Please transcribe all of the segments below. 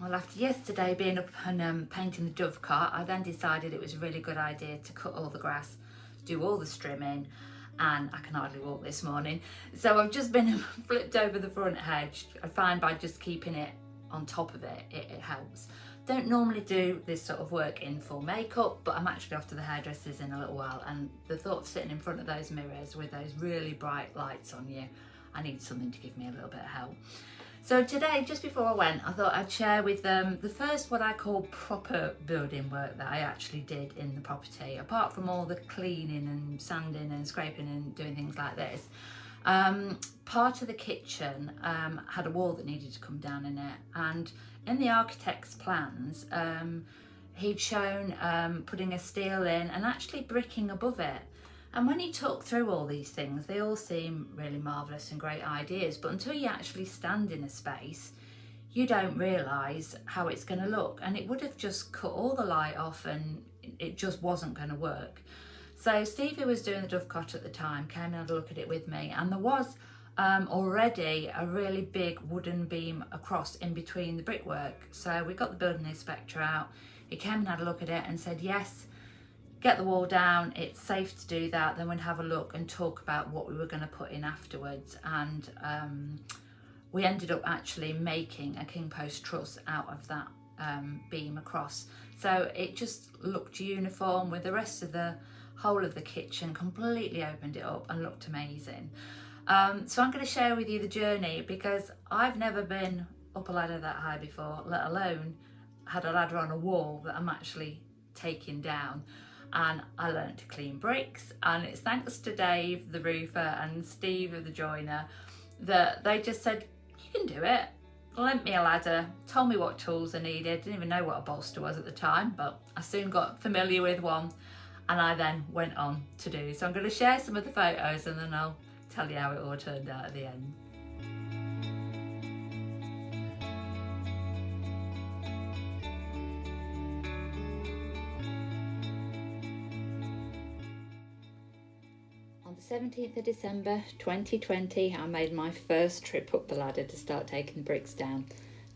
Well, after yesterday being up and painting the dovecot, I then decided it was a really good idea to cut all the grass, do all the strimming, and I can hardly walk this morning. So I've just been flipped over the front hedge. I find by just keeping it on top of it, it helps. Don't normally do this sort of work in full makeup, but I'm actually off to the hairdressers in a little while, and the thought of sitting in front of those mirrors with those really bright lights on you, I need something to give me a little bit of help. So today, just before I went, I thought I'd share with them the first what I call proper building work that I actually did in the property, apart from all the cleaning and sanding and scraping and doing things like this. Part of the kitchen had a wall that needed to come down in it, and in the architect's plans, he'd shown putting a steel in and actually bricking above it. And when he talked through all these things, they all seem really marvellous and great ideas, but until you actually stand in a space, you don't realise how it's going to look. And it would have just cut all the light off and it just wasn't going to work. So Steve, who was doing the dovecot at the time, came and had a look at it with me, and there was already a really big wooden beam across in between the brickwork. So we got the building inspector out, he came and had a look at it and said, yes, get the wall down, it's safe to do that, then we'd have a look and talk about what we were going to put in afterwards. And we ended up actually making a King Post Truss out of that beam across. So it just looked uniform with the rest of the whole of the kitchen, completely opened it up and looked amazing. So I'm going to share with you the journey, because I've never been up a ladder that high before, let alone had a ladder on a wall that I'm actually taking down. And I learned to clean bricks, and it's thanks to Dave, the roofer, and Steve, the joiner, that they just said, you can do it. Lent me a ladder, told me what tools I needed, didn't even know what a bolster was at the time, but I soon got familiar with one, and I then went on to do. So I'm going to share some of the photos and then I'll tell you how it all turned out at the end. On the 17th of December 2020, I made my first trip up the ladder to start taking the bricks down.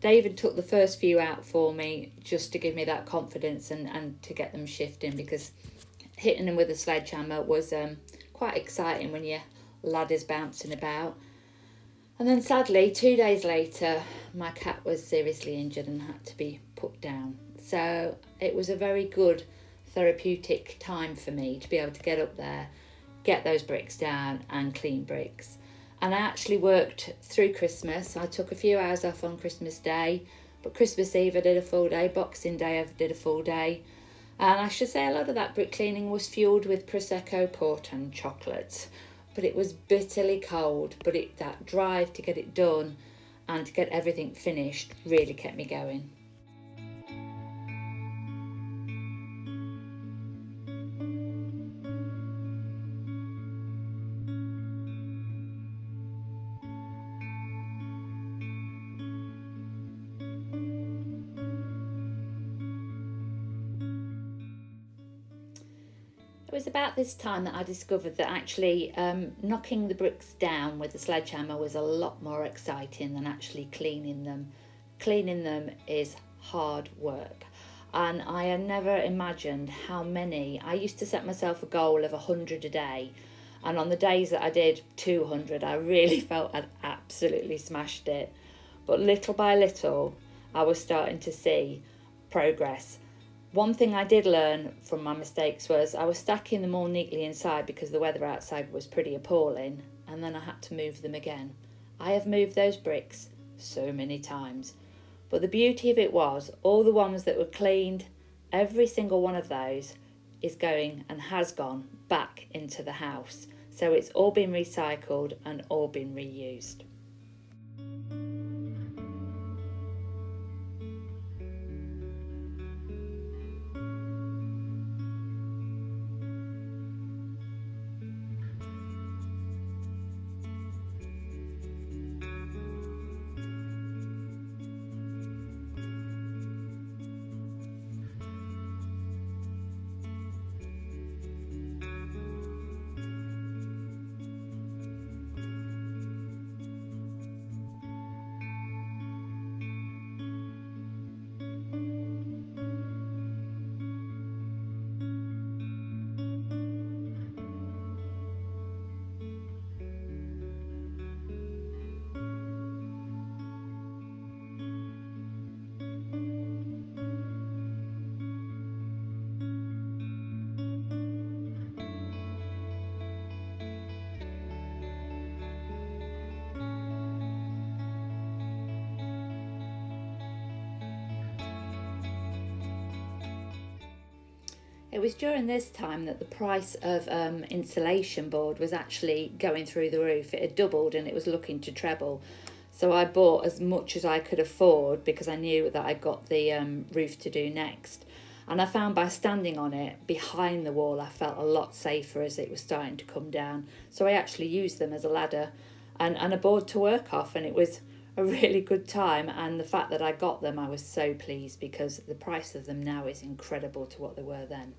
David took the first few out for me just to give me that confidence and to get them shifting, because hitting them with a sledgehammer was quite exciting when your ladder's bouncing about. And then sadly, 2 days later, my cat was seriously injured and had to be put down. So it was a very good therapeutic time for me to be able to get up there, get those bricks down and clean bricks. And I actually worked through Christmas. I took a few hours off on Christmas Day, but Christmas Eve I did a full day, Boxing Day I did a full day. And I should say a lot of that brick cleaning was fueled with Prosecco, port and chocolate. But it was bitterly cold, but that drive to get it done and to get everything finished really kept me going. It was about this time that I discovered that actually knocking the bricks down with a sledgehammer was a lot more exciting than actually cleaning them. Cleaning them is hard work, and I had never imagined how many. I used to set myself a goal of 100 a day, and on the days that I did 200, I really felt I'd absolutely smashed it. But little by little, I was starting to see progress. One thing I did learn from my mistakes was I was stacking them all neatly inside because the weather outside was pretty appalling, and then I had to move them again. I have moved those bricks so many times, but the beauty of it was all the ones that were cleaned, every single one of those is going and has gone back into the house. So it's all been recycled and all been reused. It was during this time that the price of insulation board was actually going through the roof. It had doubled and it was looking to treble. So I bought as much as I could afford because I knew that I got the roof to do next. And I found by standing on it behind the wall, I felt a lot safer as it was starting to come down. So I actually used them as a ladder and a board to work off, and it was a really good time. And the fact that I got them, I was so pleased because the price of them now is incredible to what they were then.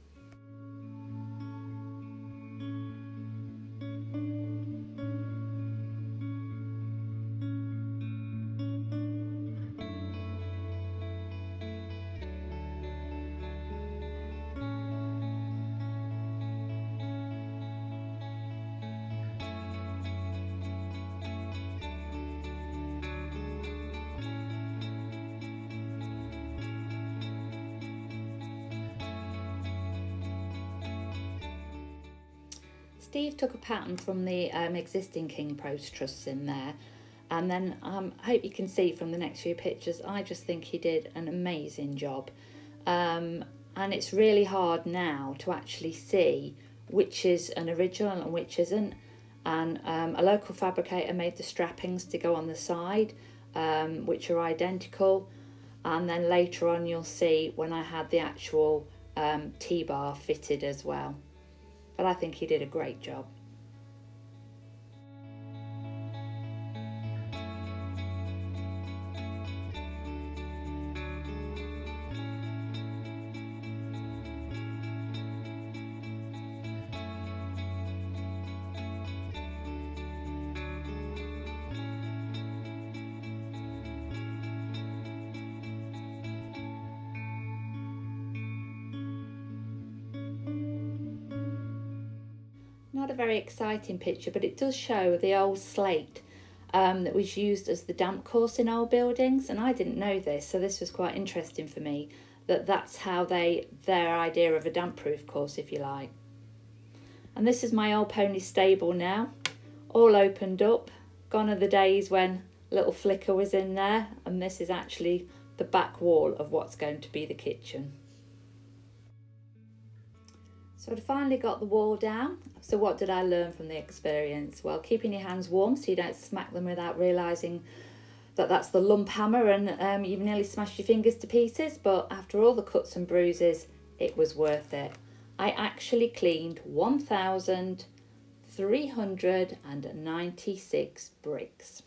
Steve took a pattern from the existing King Post Truss in there, and then I hope you can see from the next few pictures, I just think he did an amazing job. And it's really hard now to actually see which is an original and which isn't. And a local fabricator made the strappings to go on the side, which are identical. And then later on you'll see when I had the actual T-bar fitted as well. But I think he did a great job. Not a very exciting picture, but it does show the old slate that was used as the damp course in old buildings, and I didn't know this, so this was quite interesting for me, that that's how their idea of a damp proof course, if you like. And this is my old pony stable now, all opened up. Gone are the days when little Flicker was in there, and this is actually the back wall of what's going to be the kitchen. So I'd finally got the wall down. So what did I learn from the experience? Well, keeping your hands warm so you don't smack them without realising that that's the lump hammer and you've nearly smashed your fingers to pieces. But after all the cuts and bruises, it was worth it. I actually cleaned 1,396 bricks.